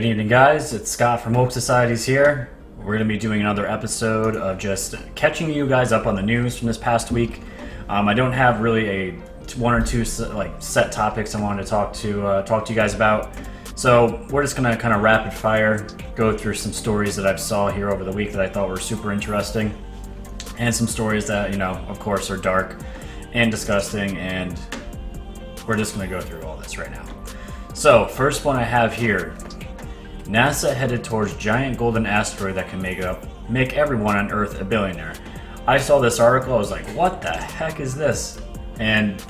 Good evening, guys. It's Scott from Woke Societies here. We're going to be doing another episode of just catching you guys up on the news from this past week. I don't have really a one or two set topics I wanted to talk to you guys about. So we're just going to kind of rapid fire go through some stories that I saw here over the week that I thought were super interesting, and some stories that, you know, of course, are dark and disgusting, and we're just going to go through all this right now. So, first one I have here. NASA headed towards giant golden asteroid that can make everyone on Earth a billionaire. I saw this article, I was like, what the heck is this? And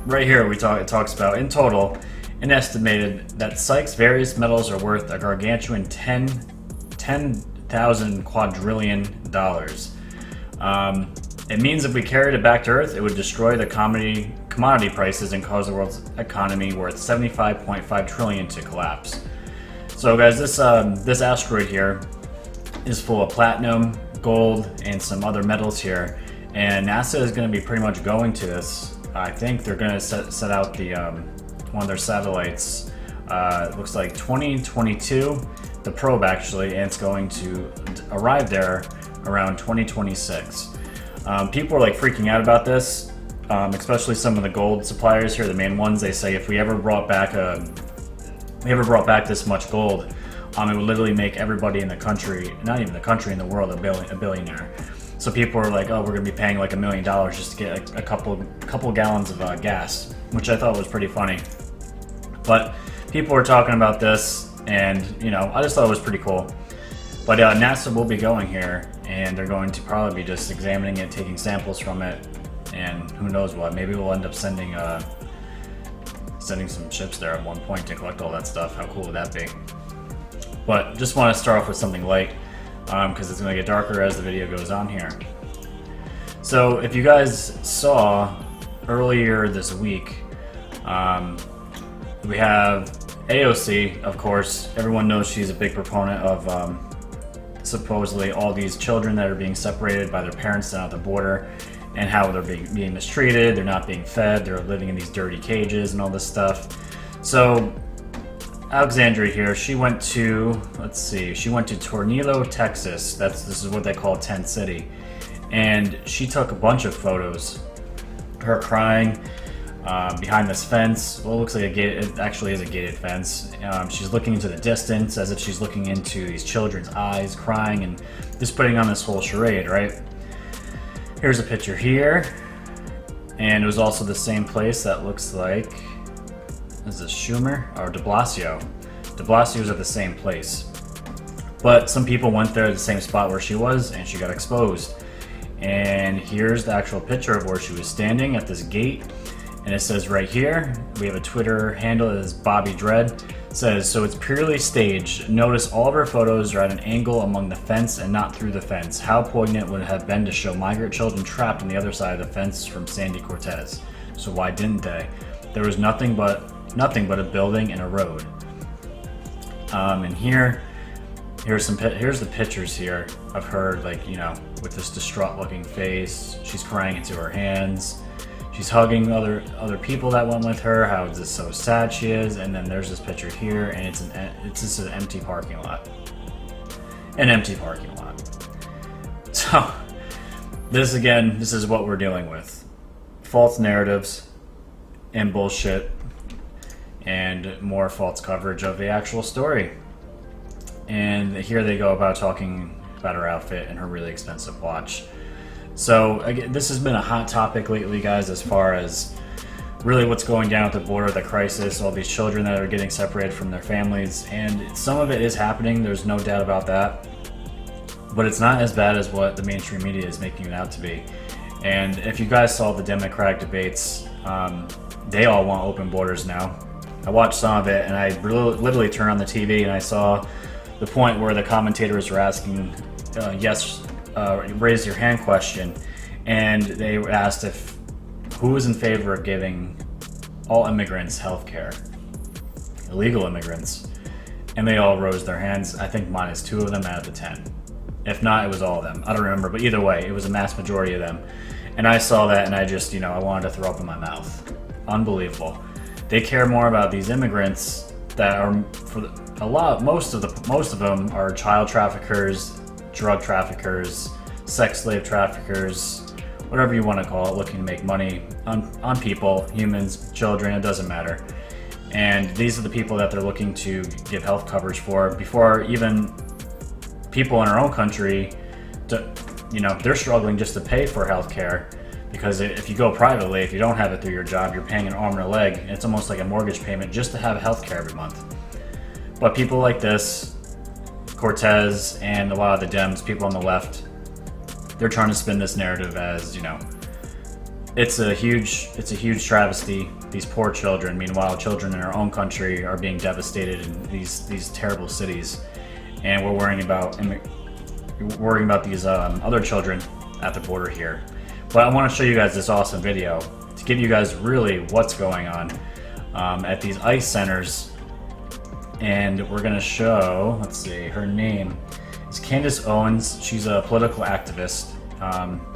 right here it talks about, in total, an estimated that Sykes' various metals are worth a gargantuan 10,000 quadrillion dollars. It means if we carried it back to Earth, it would destroy the commodity prices and cause the world's economy worth 75.5 trillion to collapse. So guys, this asteroid here is full of platinum, gold, and some other metals here, and NASA is going to be pretty much going to this. I think they're going to set out the one of their satellites. It looks like 2022, the probe actually, and it's going to arrive there around 2026. People are like freaking out about this, especially some of the gold suppliers here, the main ones. They say if we ever brought back this much gold, it would literally make everybody in the country, not even the country, in the world, a billionaire. So people are like, oh, we're going to be paying like $1 million just to get a couple gallons of gas, which I thought was pretty funny. But people were talking about this, and you know, I just thought it was pretty cool. But NASA will be going here, and they're going to probably be just examining it, taking samples from it, and who knows what. Maybe we'll end up sending some ships there at one point to collect all that stuff. How cool would that be? But just want to start off with something light, because it's going to get darker as the video goes on here. So if you guys saw earlier this week, we have AOC, of course. Everyone knows she's a big proponent of supposedly all these children that are being separated by their parents down at the border, and how they're being mistreated, they're not being fed, they're living in these dirty cages and all this stuff. So Alexandria here, she went to Tornillo, Texas. This is what they call Tent City. And she took a bunch of photos, her crying behind this fence. Well, it looks like it actually is a gated fence. She's looking into the distance as if she's looking into these children's eyes, crying, and just putting on this whole charade, right? Here's a picture here, and it was also the same place that looks like, is this Schumer or de Blasio? De Blasio was at the same place, but some people went there at the same spot where she was, and she got exposed. And here's the actual picture of where she was standing at this gate, and it says right here, we have a Twitter handle that is Bobby Dread. It says, so it's purely staged. Notice all of her photos are at an angle among the fence and not through the fence. How poignant would it have been to show migrant children trapped on the other side of the fence from Sandy Cortez? So why didn't they? There was nothing but a building and a road. And here's the pictures here of her, like, you know, with this distraught looking face. She's crying into her hands. She's hugging other people that went with her. How just so sad she is. And then there's this picture here, and it's just an empty parking lot. An empty parking lot. So this is what we're dealing with: false narratives and bullshit, and more false coverage of the actual story. And here they go about talking about her outfit and her really expensive watch. So again, this has been a hot topic lately, guys, as far as really what's going down at the border, the crisis, all these children that are getting separated from their families, and some of it is happening, there's no doubt about that, but it's not as bad as what the mainstream media is making it out to be. And if you guys saw the Democratic debates, they all want open borders now. I watched some of it, and I literally turned on the TV and I saw the point where the commentators were asking raise your hand question, and they were asked who is in favor of giving all immigrants health care, illegal immigrants, and they all rose their hands. I think minus 2 of them out of the 10. If not, it was all of them. I don't remember, but either way, it was a mass majority of them. And I saw that, and I just, I wanted to throw up in my mouth. Unbelievable. They care more about these immigrants that are most of them are child traffickers, drug traffickers, sex slave traffickers, whatever you want to call it, looking to make money on people, humans, children, it doesn't matter. And these are the people that they're looking to give health coverage for before even people in our own country, they're struggling just to pay for health care, because if you go privately, if you don't have it through your job, you're paying an arm and a leg, and it's almost like a mortgage payment just to have health care every month. But people like this, Cortez and a lot of the Dems, people on the left, they're trying to spin this narrative as, it's a huge travesty. These poor children, meanwhile, children in our own country are being devastated in these terrible cities, and we're worrying about these other children at the border here. But I want to show you guys this awesome video to give you guys really what's going on at these ICE centers. And we're going to show, let's see, her name is Candace Owens. She's a political activist.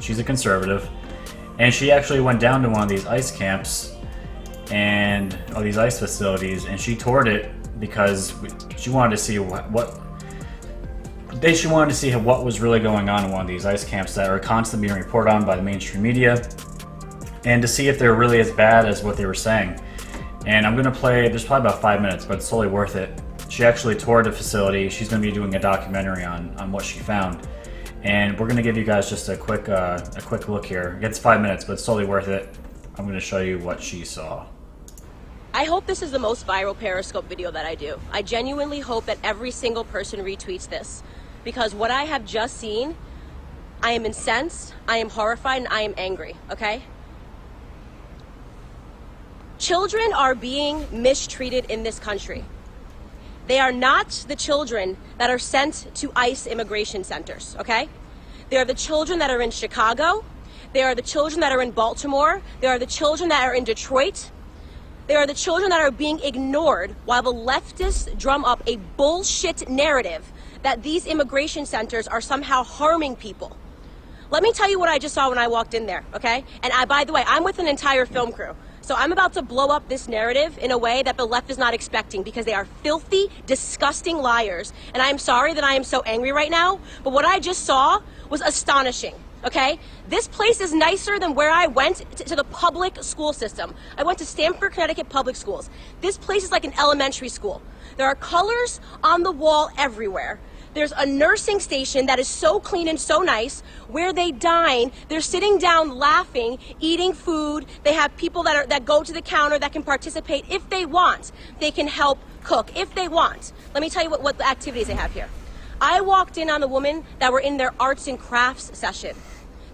She's a conservative. And she actually went down to one of these ICE camps and these ICE facilities, and she toured it because she wanted to see what was really going on in one of these ICE camps that are constantly being reported on by the mainstream media, and to see if they're really as bad as what they were saying. And I'm going to play, there's probably about 5 minutes, but it's totally worth it. She actually toured the facility. She's going to be doing a documentary on what she found. And we're going to give you guys just a quick look here. It's 5 minutes, but it's totally worth it. I'm going to show you what she saw. I hope this is the most viral Periscope video that I do. I genuinely hope that every single person retweets this, because what I have just seen, I am incensed, I am horrified, and I am angry, okay? Children are being mistreated in this country. They are not the children that are sent to ICE immigration centers, okay? They are the children that are in Chicago. They are the children that are in Baltimore. They are the children that are in Detroit. They are the children that are being ignored while the leftists drum up a bullshit narrative that these immigration centers are somehow harming people. Let me tell you what I just saw when I walked in there, okay? And by the way, I'm with an entire film crew. So I'm about to blow up this narrative in a way that the left is not expecting, because they are filthy, disgusting liars. And I'm sorry that I am so angry right now, but what I just saw was astonishing, okay? This place is nicer than where I went to the public school system. I went to Stamford, Connecticut public schools. This place is like an elementary school. There are colors on the wall everywhere. There's a nursing station that is so clean and so nice. Where they dine, they're sitting down laughing, eating food. They have people that go to the counter that can participate if they want. They can help cook if they want. Let me tell you what the activities they have here. I walked in on the women that were in their arts and crafts session.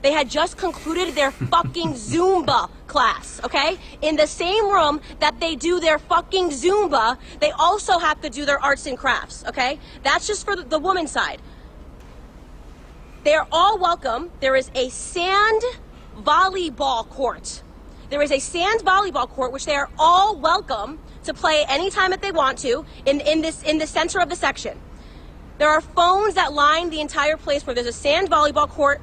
They had just concluded their fucking Zumba class, okay? In the same room that they do their fucking Zumba, they also have to do their arts and crafts, okay? That's just for the woman's side. They're all welcome. There is a sand volleyball court. There is a sand volleyball court, which they are all welcome to play anytime that they want to in the center of the section. There are phones that line the entire place where there's a sand volleyball court,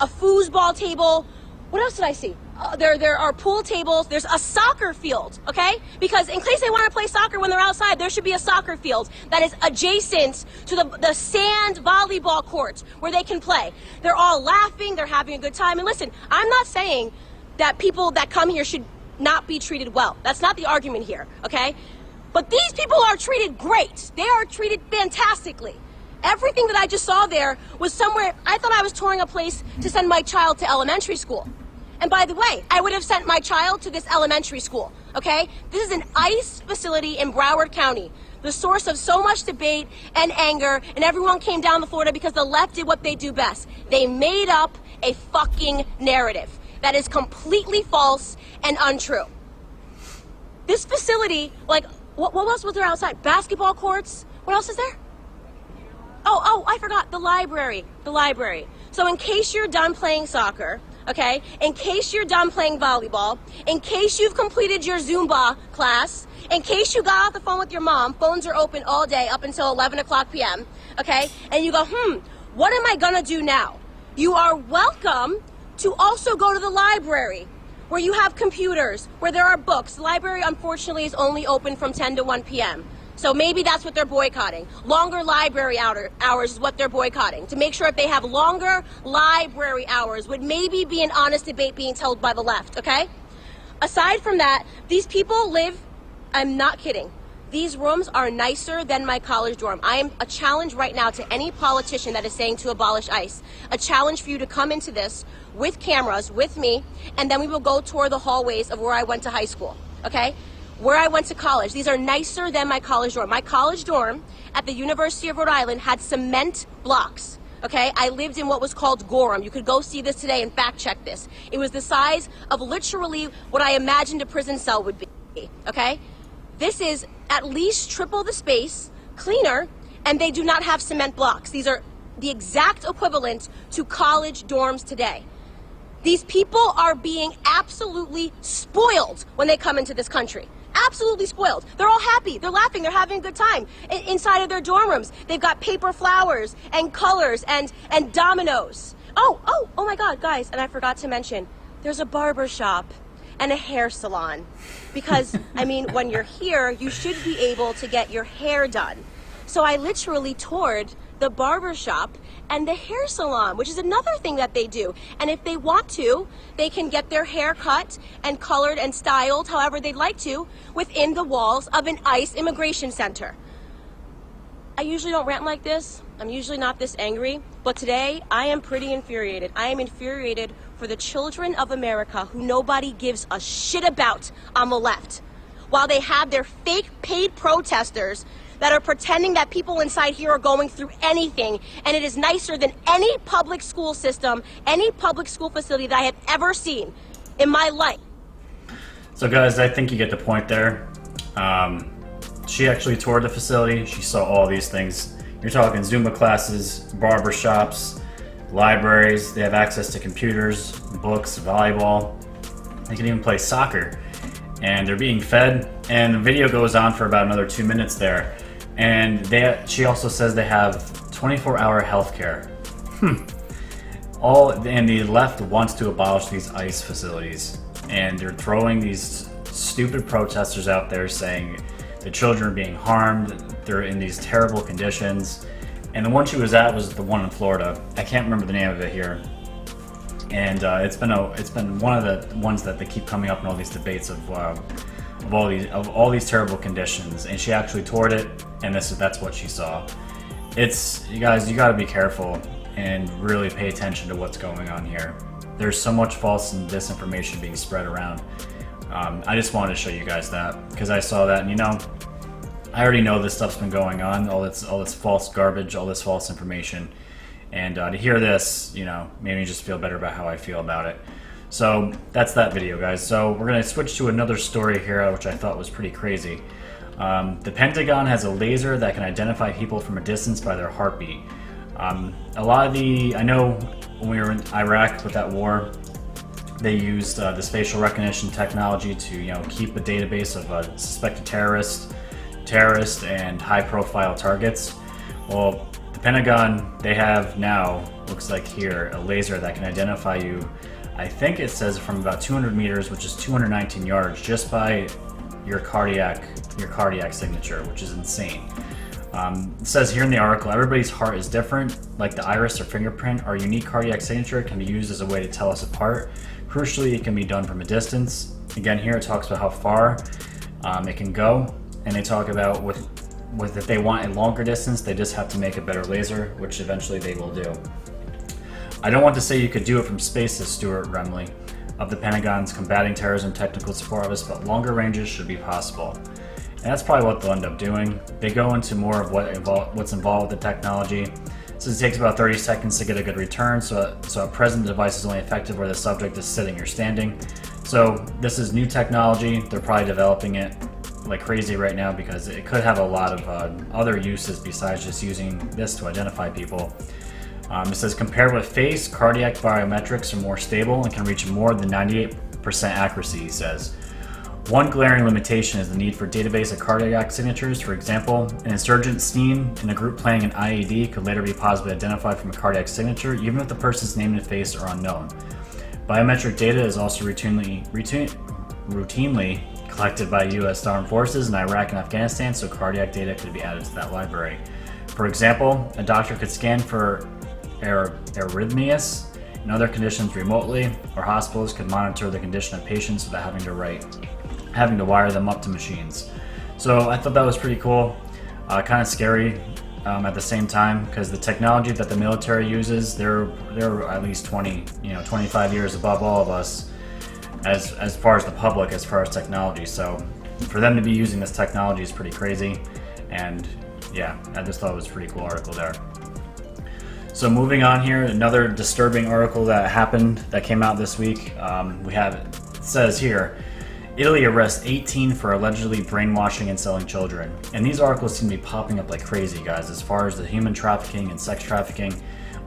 a foosball table. What else did I see? There are pool tables. There's a soccer field, okay? Because in case they want to play soccer when they're outside, there should be a soccer field that is adjacent to the sand volleyball court where they can play. They're all laughing. They're having a good time. And listen, I'm not saying that people that come here should not be treated well. That's not the argument here, okay? But these people are treated great. They are treated fantastically. Everything that I just saw there was somewhere. I thought I was touring a place to send my child to elementary school. And by the way, I would have sent my child to this elementary school, okay? This is an ICE facility in Broward County, the source of so much debate and anger, and everyone came down to Florida because the left did what they do best. They made up a fucking narrative that is completely false and untrue. This facility, like, what else was there outside? Basketball courts? What else is there? Oh, I forgot, the library. So in case you're done playing soccer, okay, in case you're done playing volleyball, in case you've completed your Zumba class, in case you got off the phone with your mom, phones are open all day up until 11 o'clock p.m., okay, and you go, what am I gonna do now? You are welcome to also go to the library, where you have computers, where there are books. The library, unfortunately, is only open from 10 to 1 p.m., So maybe that's what they're boycotting. Longer library hours is what they're boycotting. To make sure if they have longer library hours would maybe be an honest debate being held by the left, okay? Aside from that, these people live, I'm not kidding, these rooms are nicer than my college dorm. I am a challenge right now to any politician that is saying to abolish ICE. A challenge for you to come into this with cameras, with me, and then we will go tour the hallways of where I went to high school, okay? Where I went to college. These are nicer than my college dorm. My college dorm at the University of Rhode Island had cement blocks. Okay, I lived in what was called Gorham. You could go see this today and fact check this. It was the size of literally what I imagined a prison cell would be. Okay, this is at least triple the space, cleaner, and they do not have cement blocks. These are the exact equivalent to college dorms today. These people are being absolutely spoiled when they come into this country. Absolutely spoiled. They're all happy. They're laughing. They're having a good time. Inside of their dorm rooms, they've got paper flowers and colors and dominoes. Oh my God, guys. And I forgot to mention, there's a barber shop and a hair salon. Because, I mean, when you're here, you should be able to get your hair done. So I literally toured the barber shop and the hair salon, which is another thing that they do. And if they want to, they can get their hair cut and colored and styled however they'd like to within the walls of an ICE immigration center. I usually don't rant like this. I'm usually not this angry. But today, I am pretty infuriated. I am infuriated for the children of America who nobody gives a shit about on the left. While they have their fake paid protesters that are pretending that people inside here are going through anything, and it is nicer than any public school system, any public school facility that I have ever seen in my life. So guys, I think you get the point there. She actually toured the facility. She saw all these things. You're talking Zumba classes, barber shops, libraries. They have access to computers, books, volleyball. They can even play soccer. And they're being fed. And the video goes on for about another 2 minutes there. And she also says they have 24-hour health care. And the left wants to abolish these ICE facilities. And they're throwing these stupid protesters out there saying the children are being harmed, they're in these terrible conditions. And the one she was at was the one in Florida. I can't remember the name of it here. And it's been one of the ones that they keep coming up in all these debates of all these terrible conditions. And she actually toured it, and that's what she saw. You guys, you got to be careful and really pay attention to what's going on here. There's so much false and disinformation being spread around. I just wanted to show you guys that because I saw that, and I already know this stuff's been going on, all this false garbage, all this false information. And to hear this, made me just feel better about how I feel about it. So that's that video, guys. So we're going to switch to another story here, which I thought was pretty crazy. The Pentagon has a laser that can identify people from a distance by their heartbeat. I know when we were in Iraq with that war, they used this facial recognition technology to, keep a database of suspected terrorists and high-profile targets. Well, the Pentagon, they have now, looks like here, a laser that can identify you. I think it says from about 200 meters, which is 219 yards, just by your cardiac signature, which is insane. It says here in the article, everybody's heart is different. Like the iris or fingerprint, our unique cardiac signature can be used as a way to tell us apart. Crucially, it can be done from a distance. Again, here it talks about how far it can go, and they talk about with if they want a longer distance, they just have to make a better laser, which eventually they will do. I don't want to say you could do it from space, says Stuart Remley of the Pentagon's Combating Terrorism Technical Support Office, but longer ranges should be possible. And that's probably what they'll end up doing. They go into more of what's involved with the technology. So it takes about 30 seconds to get a good return, so at present the device is only effective where the subject is sitting or standing. So this is new technology. They're probably developing it like crazy right now because it could have a lot of other uses besides just using this to identify people. It says compared with face, cardiac biometrics are more stable and can reach more than 98% accuracy, he says. One glaring limitation is the need for a database of cardiac signatures. For example, an insurgent seen in a group planning an IED could later be possibly identified from a cardiac signature, even if the person's name and face are unknown. Biometric data is also routinely collected by U.S. armed forces in Iraq and Afghanistan, so cardiac data could be added to that library. For example, a doctor could scan for arrhythmias and other conditions remotely, or hospitals could monitor the condition of patients without having to wire them up to machines. So I thought that was pretty cool, kind of scary at the same time, because the technology that the military uses, they're at least 25 years above all of us as far as the public, as far as technology. So for them to be using this technology is pretty crazy, and yeah, I just thought it was a pretty cool article there. So moving on here, another disturbing article that came out this week. It says here, Italy arrests 18 for allegedly brainwashing and selling children. And these articles seem to be popping up like crazy, guys, as far as the human trafficking and sex trafficking,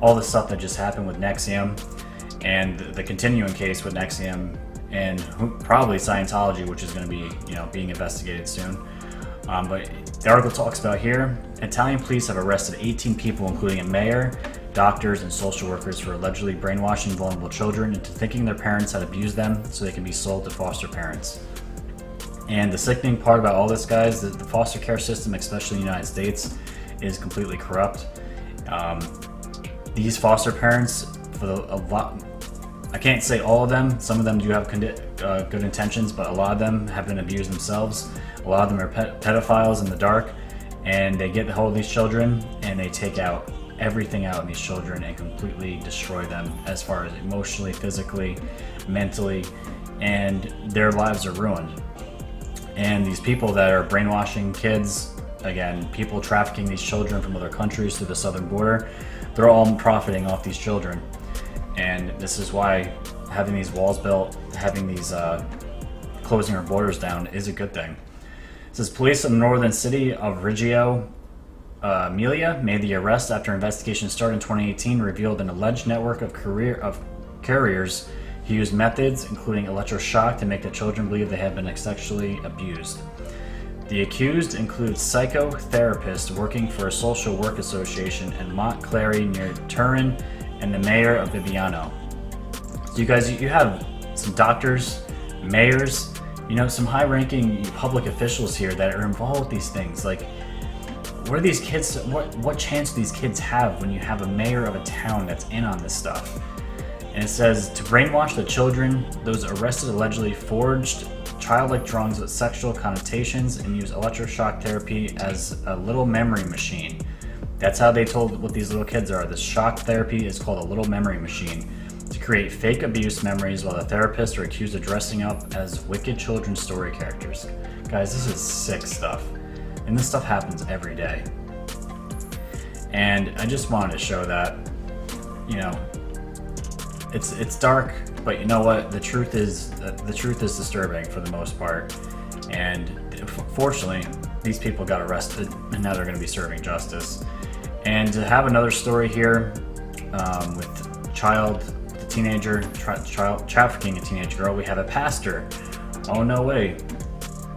all the stuff that just happened with NXIVM, and the continuing case with NXIVM, and probably Scientology, which is going to be, being investigated soon. But the article talks about here, Italian police have arrested 18 people, including a mayor, doctors, and social workers, for allegedly brainwashing vulnerable children into thinking their parents had abused them so they can be sold to foster parents. And the sickening part about all this, guys, is that the foster care system, especially in the United States, is completely corrupt. These foster parents, I can't say all of them, some of them do have good intentions, but a lot of them have been abused themselves. A lot of them are pedophiles in the dark, and they get a hold of these children and they take everything out in these children and completely destroy them as far as emotionally, physically, mentally, and their lives are ruined. And these people that are brainwashing kids, again, people trafficking these children from other countries through the southern border, they're all profiting off these children. And this is why having these walls built, having these closing our borders down is a good thing. It says police in the northern city of Reggio Emilia made the arrest after investigation started in 2018 revealed an alleged network of carriers who used methods including electroshock to make the children believe they had been sexually abused. The accused includes psychotherapists working for a social work association in Montclair near Turin and the mayor of Viviano. So you guys, you have some doctors, mayors, some high-ranking public officials here that are involved with these things. Like, what are these kids? What chance do these kids have when you have a mayor of a town that's in on this stuff? And it says to brainwash the children, those arrested allegedly forged childlike drawings with sexual connotations and used electroshock therapy as a little memory machine. That's how they told what these little kids are. This shock therapy is called a little memory machine to create fake abuse memories while the therapists are accused of dressing up as wicked children's story characters. Guys, this is sick stuff. And this stuff happens every day. And I just wanted to show that, it's dark, but you know what? The truth is disturbing for the most part. And fortunately, these people got arrested, and now they're going to be serving justice. And to have another story here with child trafficking a teenage girl, we have a pastor. Oh no way,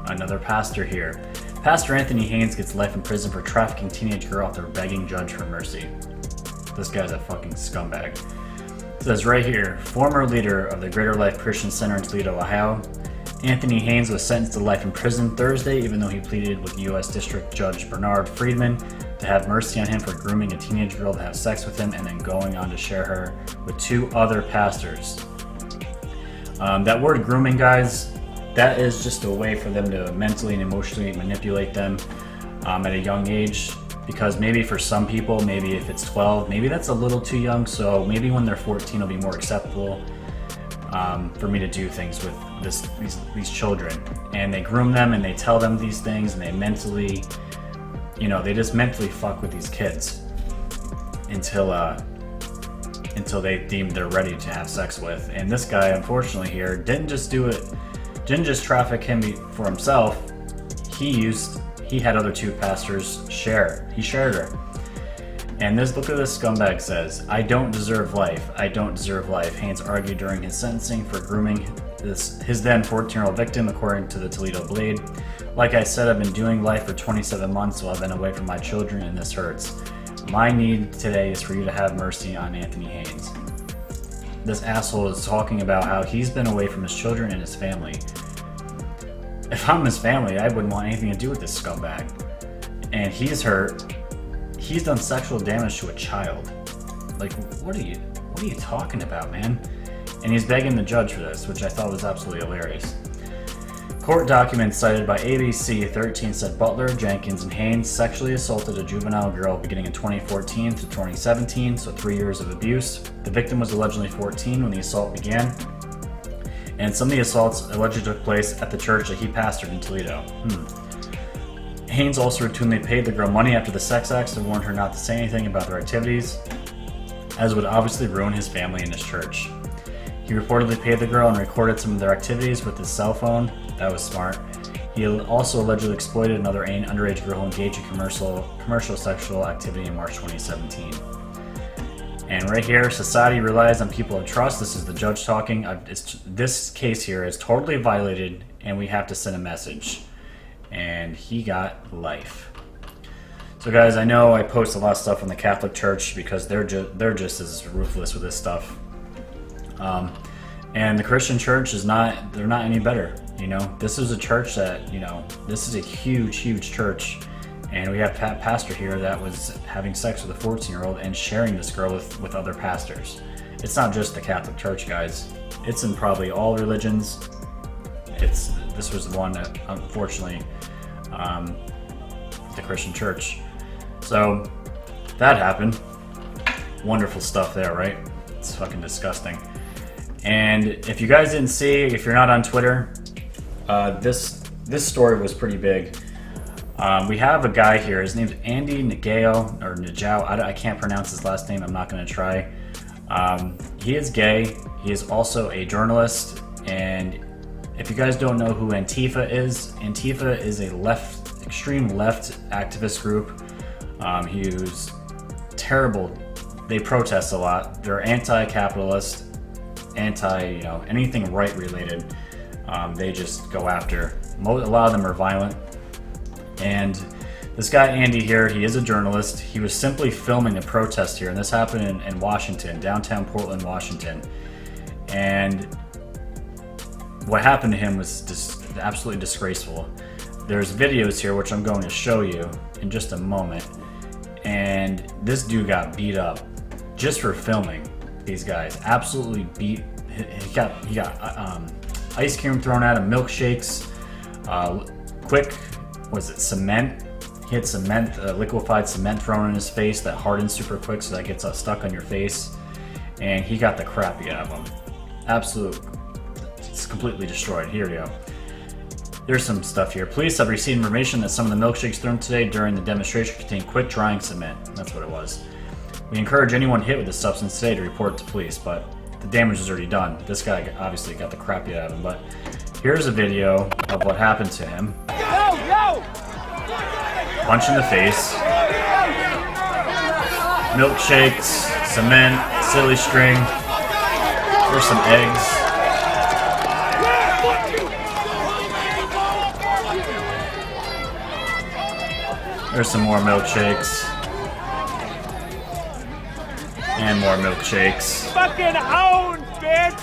another pastor here. Pastor Anthony Haynes gets life in prison for trafficking teenage girl after begging judge for mercy. This guy's a fucking scumbag. It says right here, former leader of the Greater Life Christian Center in Toledo, Ohio, Anthony Haynes was sentenced to life in prison Thursday, even though he pleaded with U.S. District Judge Bernard Friedman to have mercy on him for grooming a teenage girl to have sex with him and then going on to share her with two other pastors. That word grooming, guys, that is just a way for them to mentally and emotionally manipulate them at a young age. Because maybe for some people, maybe if it's 12, maybe that's a little too young. So maybe when they're 14, it'll be more acceptable for me to do things with these children. And they groom them and they tell them these things, and they mentally, they just mentally fuck with these kids until they deem they're ready to have sex with. And this guy, unfortunately here, didn't just traffic him for himself. He had other two pastors share. He shared her. And look at this scumbag says, I don't deserve life. I don't deserve life. Haynes argued during his sentencing for grooming his then 14-year-old victim, according to the Toledo Blade. Like I said, I've been doing life for 27 months while I've been away from my children, and this hurts. My need today is for you to have mercy on Anthony Haynes. This asshole is talking about how he's been away from his children and his family If I'm his family, I wouldn't want anything to do with this scumbag. And he's hurt. He's done sexual damage to a child. Like, what are you talking about, man? And he's begging the judge for this, which I thought was absolutely hilarious. Court documents cited by ABC 13 said Butler, Jenkins, and Haynes sexually assaulted a juvenile girl beginning in 2014 to 2017, so 3 years of abuse. The victim was allegedly 14 when the assault began, and some of the assaults allegedly took place at the church that he pastored in Toledo. Haynes also routinely paid the girl money after the sex acts and warned her not to say anything about their activities, as would obviously ruin his family and his church. He reportedly paid the girl and recorded some of their activities with his cell phone. That was smart. He also allegedly exploited another underage girl who engaged in commercial sexual activity in March 2017. And right here, society relies on people of trust. This is the judge talking. This case here is totally violated, and we have to send a message. And he got life. So guys, I know I post a lot of stuff on the Catholic Church because they're just as ruthless with this stuff. And the Christian Church they're not any better. You know, this is a church that, this is a huge church, and we have a pastor here that was having sex with a 14-year-old and sharing this girl with other pastors. It's not just the Catholic Church, guys. It's in probably all religions. This was the one that, unfortunately, the Christian Church. So that happened. Wonderful stuff there, right? It's fucking disgusting. And if you guys didn't see, if you're not on Twitter, this story was pretty big. We have a guy here. His name's Andy Najao. I can't pronounce his last name. I'm not going to try. He is gay. He is also a journalist. And if you guys don't know who Antifa is a extreme left activist group. He was terrible. They protest a lot. They're anti-capitalist, anything right related. They just go after. A lot of them are violent. And this guy Andy here, he is a journalist. He was simply filming a protest here, and this happened in Washington, downtown Portland, Washington. And what happened to him was just absolutely disgraceful. There's videos here which I'm going to show you in just a moment. And this dude got beat up just for filming these guys. Absolutely beat. He got ice cream thrown at him, milkshakes, cement. He had cement, liquefied cement thrown in his face that hardens super quick, so that gets stuck on your face. And he got the crap beat out of him. It's completely destroyed. Here we go. There's some stuff here. Police have received information that some of the milkshakes thrown today during the demonstration contained quick drying cement. That's what it was. We encourage anyone hit with this substance today to report it to police, but the damage is already done. This guy obviously got the crap beat out of him, but here's a video of what happened to him. Punch in the face. Milkshakes, cement, silly string. There's some eggs. There's some more milkshakes. And more milkshakes. Fucking own, bitch!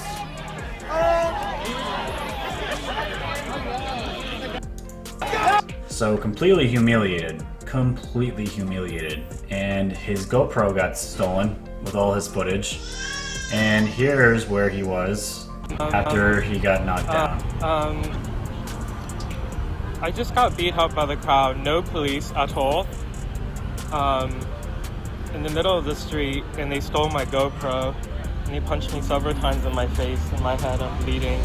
So completely humiliated. And his GoPro got stolen with all his footage. And here's where he was after he got knocked down. I just got beat up by the crowd, no police at all, in the middle of the street, and they stole my GoPro, and he punched me several times in my face, in my head, I'm bleeding.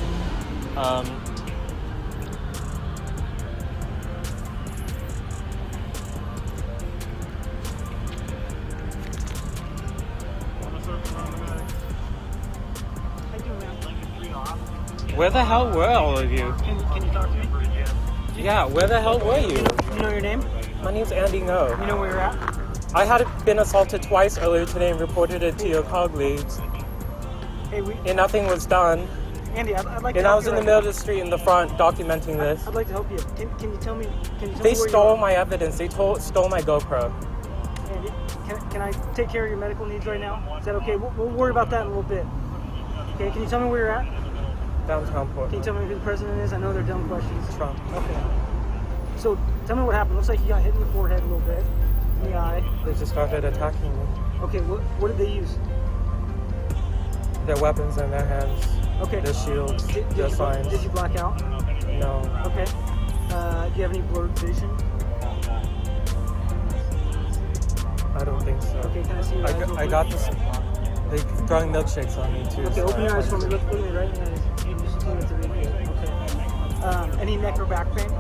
Where the hell were all of you? Can you talk to me? Yeah, where the hell were you? You know your name? My name's Andy Ngo. You know where you're at? I had been assaulted twice earlier today and reported it to your colleagues, Hey, and nothing was done. Andy, I'd like to And I help was you in the right middle of the street in the front documenting this. I'd like to help you. Can you tell me? They where stole you my evidence. They stole my GoPro. are? Andy, can I take care of your medical needs right now? Is that okay? We'll worry about that in a little bit. Okay, can you tell me where you're at? Downtown Can you Portland. tell me who the president is? I know they're dumb questions. Trump. Okay. So tell me what happened. Looks like you got hit in the forehead a little bit, in the eye. They just started attacking me. Okay, what did they use? Their weapons in their hands. Okay. Their shields. Their signs. Did you black out? No. Okay. Do you have any blurred vision? I don't think so. Okay, can I see your eyes real I quick? got this. They throwing milkshakes on me too. Okay, so open your I- eyes for me. Look at me right in the eyes. You just tell me to read it. Okay. Any neck or back pain?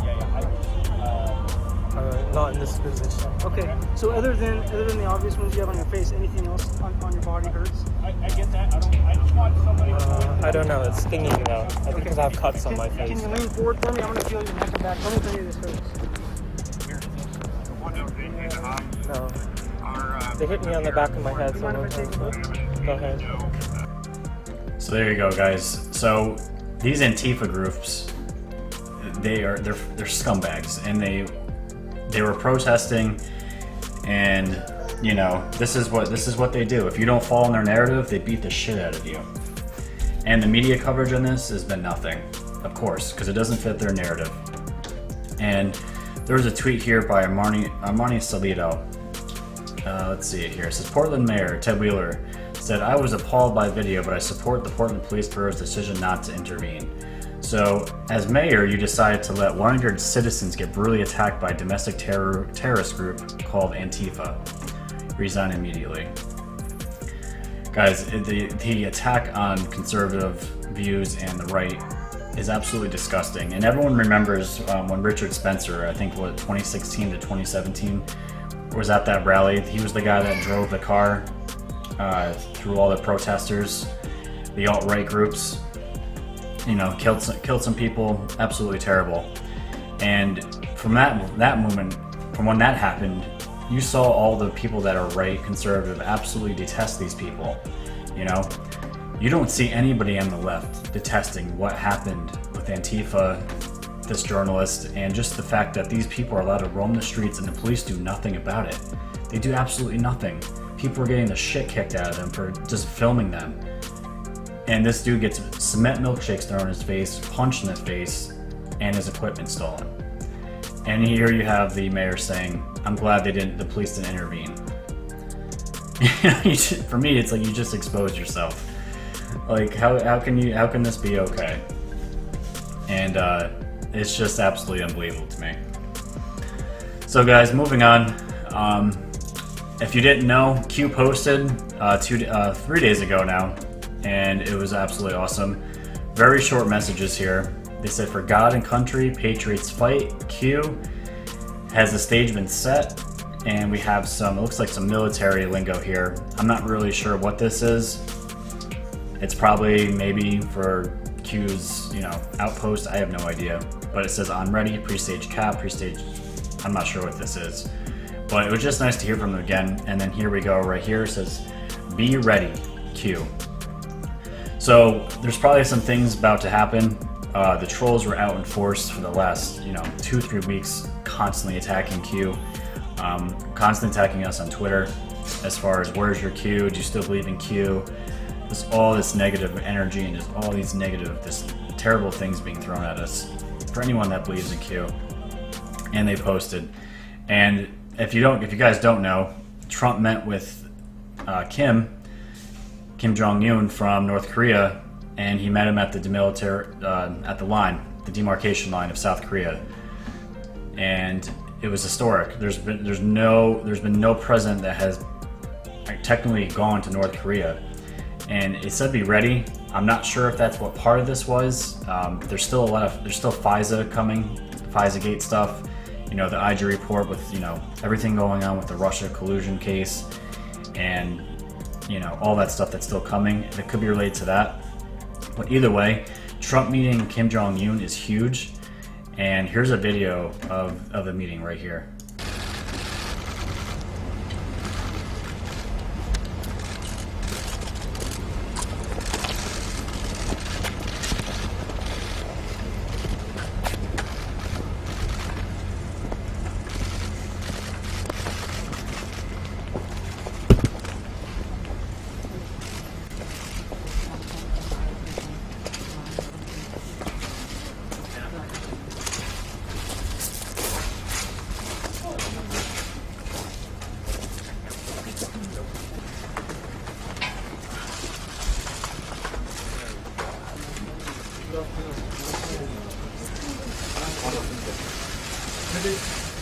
Not in this position. Okay. So other than the obvious ones you have on your face, anything else on your body hurts? I don't know. It's stinging though. I think because I have cuts on my Can face. you lean forward for me? I'm gonna feel your neck and back. Tell me if any of this hurts. No. They hit me on the back of my head. Do you mind if I take a look? Go ahead. So there you go, guys. So these Antifa groups, they're scumbags, and they were protesting, and you know, this is what they do. If you don't fall in their narrative, they beat the shit out of you. And the media coverage on this has been nothing, of course, because it doesn't fit their narrative. And there was a tweet here by Armani Salito. Let's see it here. It says, Portland Mayor Ted Wheeler said, I was appalled by video, but I support the Portland Police Bureau's decision not to intervene. So, as mayor, you decided to let 100 citizens get brutally attacked by a domestic terrorist group called Antifa. Resign immediately. Guys, the attack on conservative views and the right is absolutely disgusting. And everyone remembers when Richard Spencer, I think 2016 to 2017, was at that rally. He was the guy that drove the car through all the protesters, the alt-right groups. You know, killed some people. Absolutely terrible. And from that moment, from when that happened, you saw all the people that are right, conservative, absolutely detest these people. You know, you don't see anybody on the left detesting what happened with Antifa, this journalist, and just the fact that these people are allowed to roam the streets and the police do nothing about it. They do absolutely nothing. People are getting the shit kicked out of them for just filming them. And this dude gets cement milkshakes thrown in his face, punched in the face, and his equipment stolen. And here you have the mayor saying, I'm glad the police didn't intervene. For me, it's like you just exposed yourself. Like, how can this be okay? And it's just absolutely unbelievable to me. So guys, moving on. If you didn't know, Q posted 3 days ago now, and it was absolutely awesome. Very short messages here. They said, for God and country, patriots fight. Q. Has the stage been set? And we have it looks like some military lingo here. I'm not really sure what this is. It's probably maybe for Q's, outpost. I have no idea. But it says on ready, pre-stage cap, pre-stage. I'm not sure what this is. But it was just nice to hear from them again. And then here we go, right here. It says, be ready, Q. So there's probably some things about to happen. The trolls were out in force for the last, 2-3 weeks, constantly attacking Q, constantly attacking us on Twitter. As far as where's your Q? Do you still believe in Q? There's all this negative energy and just all these terrible things being thrown at us for anyone that believes in Q. And they posted. And if you guys don't know, Trump met with Kim Jong-un from North Korea, and he met him at the at the demarcation line of South Korea, and it was historic. There's been no president that has technically gone to North Korea, and it said be ready. I'm not sure if that's what part of this was. There's still FISA coming, FISA-gate stuff. The IG report with everything going on with the Russia collusion case, and all that stuff that's still coming that could be related to that. But either way, Trump meeting Kim Jong-un is huge, and here's a video of the meeting right here.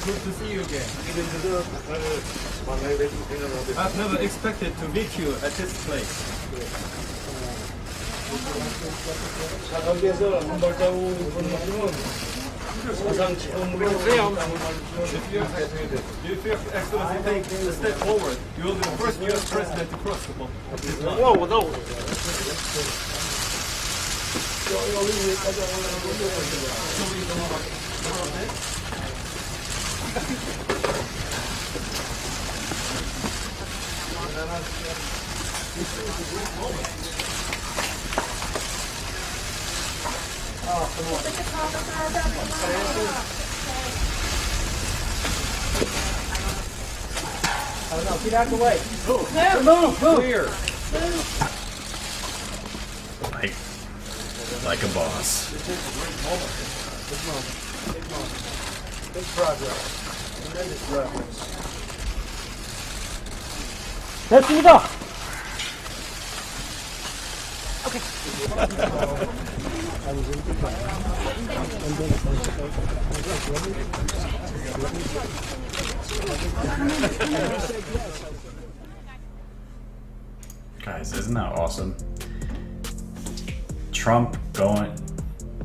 Good to see you again. I've never expected to meet you at this place. If your excellency take a step forward, you will be the first U.S. president to cross the line. Whoa, no. Get out of the way. Move. Clear. Like a boss. Big progress. Tremendous progress. 됐습니다. Guys, isn't that awesome? Trump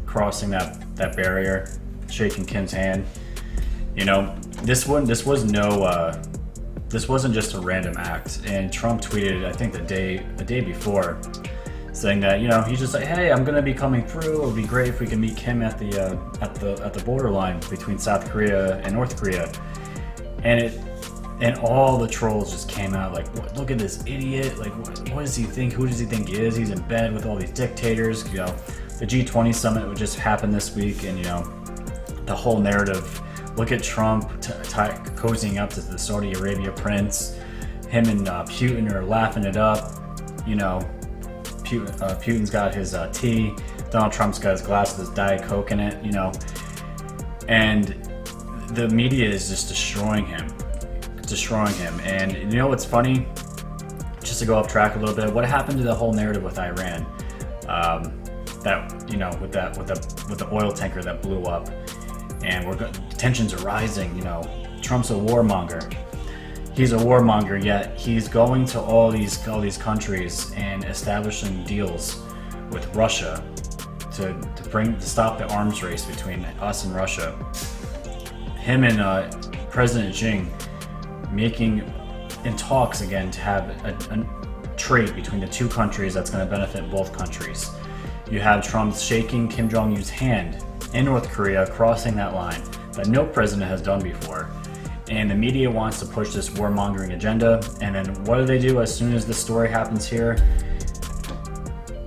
crossing that barrier, shaking Kim's hand. You know, this wasn't just a random act. And Trump tweeted, I think the day before, saying that, you know, he's just like, hey, I'm gonna be coming through. It would be great if we can meet Kim at the borderline between South Korea and North Korea. And all the trolls just came out like, look at this idiot. Like, what does he think? Who does he think he is? He's in bed with all these dictators. You know, the G20 summit would just happen this week, and you know, the whole narrative. Look at Trump cozying up to the Saudi Arabia prince. Him and Putin are laughing it up. You know, Putin's got his tea. Donald Trump's got his glass with his Diet Coke in it. You know, and the media is just destroying him. And you know what's funny, just to go off track a little bit, what happened to the whole narrative with Iran, that, you know, with the oil tanker that blew up, and tensions are rising. You know, Trump's a warmonger. He's a warmonger, yet he's going to all these countries and establishing deals with Russia to stop the arms race between us and Russia. Him and President Xi making in talks again to have a trade between the two countries that's going to benefit both countries. You have Trump shaking Kim Jong-un's hand in North Korea, crossing that line that no president has done before. And the media wants to push this warmongering agenda, and then what do as soon as this story happens here?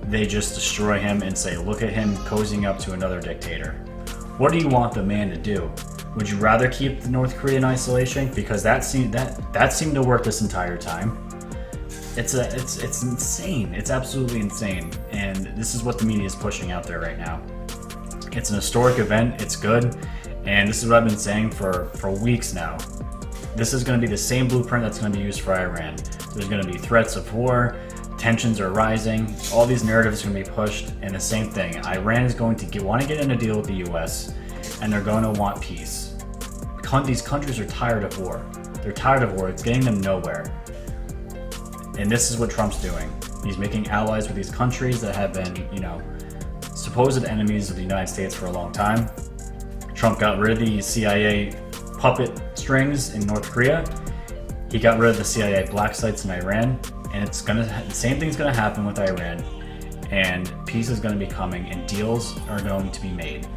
They just destroy him and say, look at him cozying up to another dictator. What do you want the man to do? Would you rather keep the North Korea in isolation? Because that seemed to work this entire time. It's insane. It's absolutely insane. And this is what the media is pushing out there right now. It's an historic event. It's good. And this is what I've been saying for weeks now. This is going to be the same blueprint that's going to be used for Iran. There's going to be threats of war. Tensions are rising. All these narratives are going to be pushed. And the same thing. Iran is going to want to get in a deal with the U.S. and they're going to want peace. These countries are tired of war. They're tired of war. It's getting them nowhere. And this is what Trump's doing. He's making allies with these countries that have been, you know, supposed enemies of the United States for a long time. Trump got rid of the CIA puppet strings in North Korea. He got rid of the CIA black sites in Iran. And the same thing's gonna happen with Iran. And peace is gonna be coming and deals are going to be made.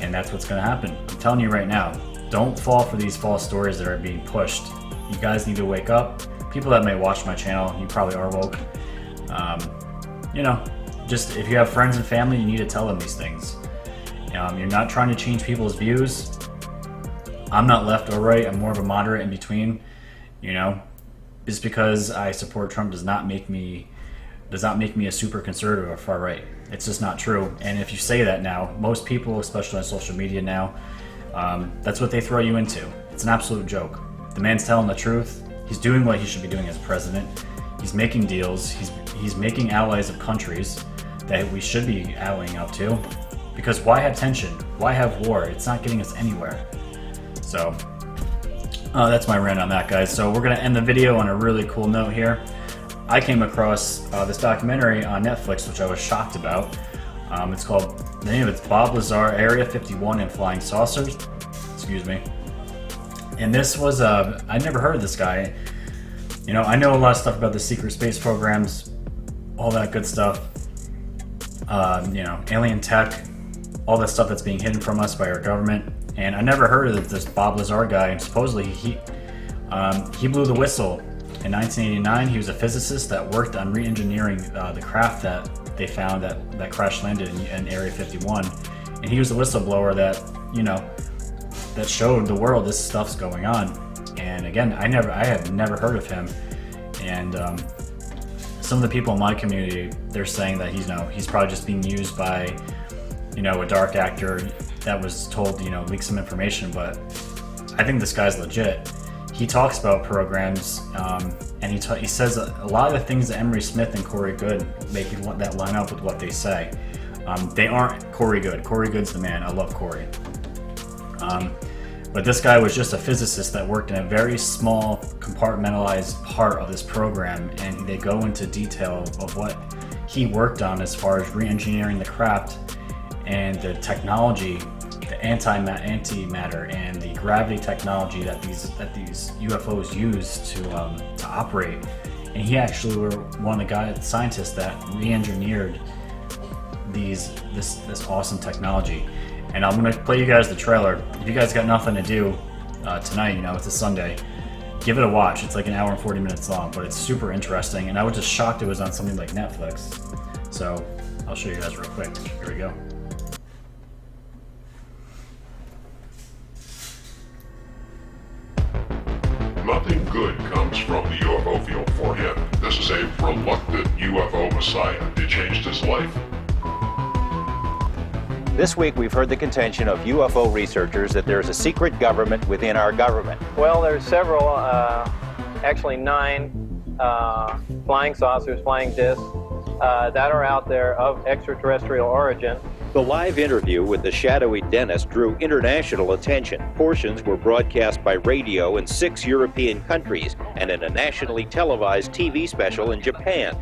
And that's what's gonna happen. I'm telling you right now. Don't fall for these false stories that are being pushed. You guys need to wake up. People that may watch my channel, you probably are woke. You know, just if you have friends and family, you need to tell them these things. You're not trying to change people's views. I'm not left or right. I'm more of a moderate in between. You know, just because I support Trump does not make me a super conservative or far right. It's just not true. And if you say that now, most people, especially on social media now, that's what they throw you into. It's an absolute joke. The man's telling the truth. He's doing what he should be doing as president. He's making deals. He's making allies of countries that we should be allying up to. Because why have tension? Why have war? It's not getting us anywhere. So that's my rant on that, guys. So we're going to end the video on a really cool note here. I came across this documentary on Netflix, which I was shocked about. It's called, the name of it's Bob Lazar, Area 51 and Flying Saucers. Excuse me. And this was, I never heard of this guy. You know, I know a lot of stuff about the secret space programs, all that good stuff. You know, alien tech, all that stuff that's being hidden from us by our government. And I never heard of this Bob Lazar guy. And supposedly he blew the whistle. In 1989, he was a physicist that worked on re-engineering the craft that they found that crash landed in Area 51. And he was the whistleblower that, you know, that showed the world this stuff's going on. And again, I had never heard of him. And some of the people in my community, they're saying that he's probably just being used by, you know, a dark actor that was told, you know, leak some information. But I think this guy's legit. He talks about programs, and he says a lot of the things that Emery Smith and Corey Goode make that line up with what they say. They aren't Corey Goode. Corey Goode's the man. I love Corey. But this guy was just a physicist that worked in a very small, compartmentalized part of this program, and they go into detail of what he worked on as far as re-engineering the craft and the technology, the antimatter and the gravity technology that these UFOs use to operate. And he actually were one of the scientists that re-engineered this awesome technology. And I'm gonna play you guys the trailer. If you guys got nothing to do tonight, you know, it's a Sunday, give it a watch. It's like an hour and 40 minutes long, but it's super interesting. And I was just shocked it was on something like Netflix. So I'll show you guys real quick. Here we go. Nothing good comes from the UFO field for him. This is a reluctant UFO messiah. It changed his life. This week we've heard the contention of UFO researchers that there's a secret government within our government. Well, there's several, actually 9 flying saucers, flying discs that are out there of extraterrestrial origin. The live interview with the shadowy Dennis drew international attention. Portions were broadcast by radio in 6 European countries and in a nationally televised TV special in Japan.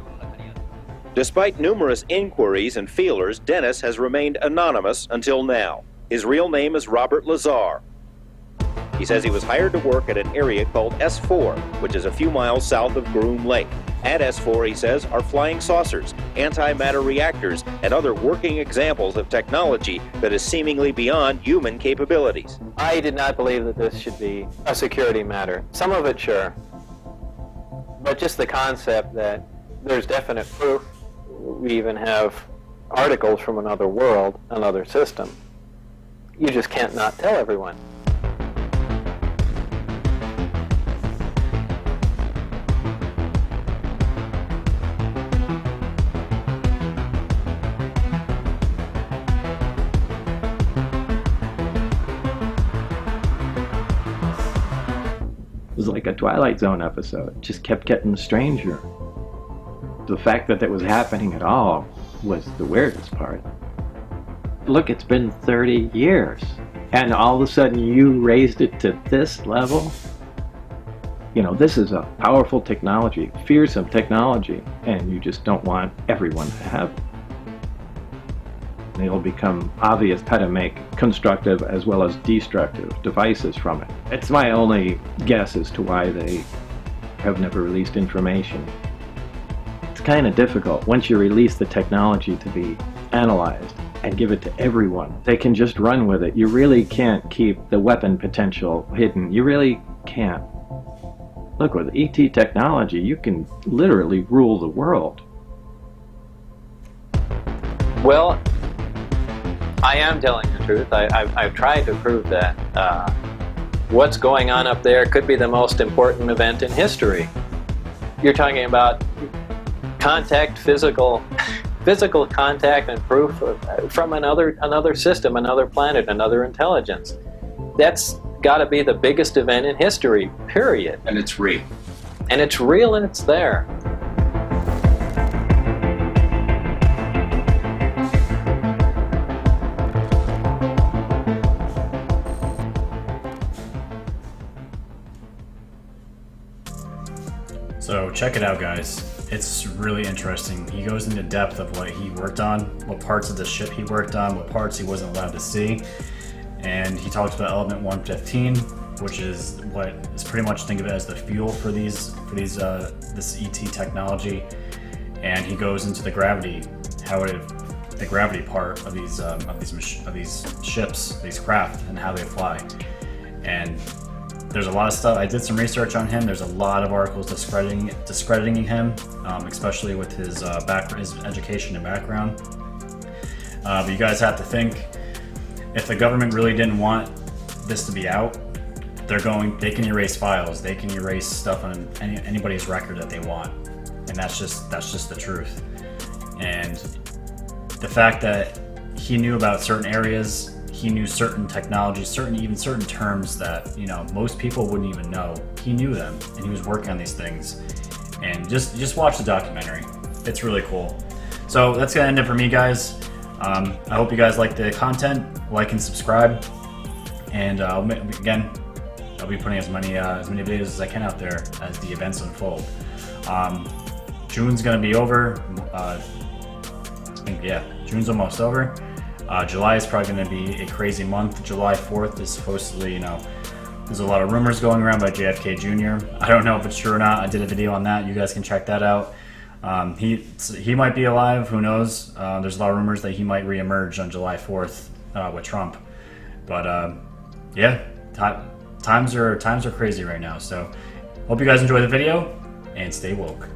Despite numerous inquiries and feelers, Dennis has remained anonymous until now. His real name is Robert Lazar. He says he was hired to work at an area called S4, which is a few miles south of Groom Lake. At S4, he says, are flying saucers, antimatter reactors, and other working examples of technology that is seemingly beyond human capabilities. I did not believe that this should be a security matter. Some of it, sure. But just the concept that there's definite proof. We even have articles from another world, another system. You just can't not tell everyone. It was like a Twilight Zone episode. It just kept getting stranger. The fact that was happening at all was the weirdest part. Look, it's been 30 years, and all of a sudden you raised it to this level. You know, this is a powerful technology, fearsome technology, and you just don't want everyone to have it. And it'll become obvious how to make constructive as well as destructive devices from it. It's my only guess as to why they have never released information. It's kind of difficult once you release the technology to be analyzed and give it to everyone. They can just run with it. You really can't keep the weapon potential hidden. You really can't. Look, with ET technology, you can literally rule the world. Well, I am telling the truth. I've tried to prove that what's going on up there could be the most important event in history. You're talking about contact, physical contact and proof from another system, another planet, another intelligence. That's got to be the biggest event in history, period. And it's real. And it's real and it's there. check it out, guys. It's really interesting. He goes into depth of what he worked on, what parts of the ship he worked on, what parts he wasn't allowed to see. And he talks about element 115, which is what is pretty much, think of it as the fuel for this ET technology. And he goes into the gravity, the gravity part of these ships, these craft, and how they fly. And there's a lot of stuff. I did some research on him. There's a lot of articles discrediting him, especially with his education and background. But you guys have to think, if the government really didn't want this to be out, they can erase files. They can erase stuff on anybody's record that they want, and that's just the truth. And the fact that he knew about certain areas, he knew certain technologies, certain terms that, you know, most people wouldn't even know. He knew them, and he was working on these things. And just watch the documentary. It's really cool. So that's gonna end it for me, guys. I hope you guys like the content. Like and subscribe. And again, I'll be putting as many videos as I can out there as the events unfold. June's gonna be over. June's almost over. July is probably going to be a crazy month. July 4th is supposedly, you know, there's a lot of rumors going around by JFK Jr. I don't know if it's true or not. I did a video on that. You guys can check that out. He might be alive. Who knows? There's a lot of rumors that he might reemerge on July 4th with Trump. But yeah, times are crazy right now. So hope you guys enjoy the video and stay woke.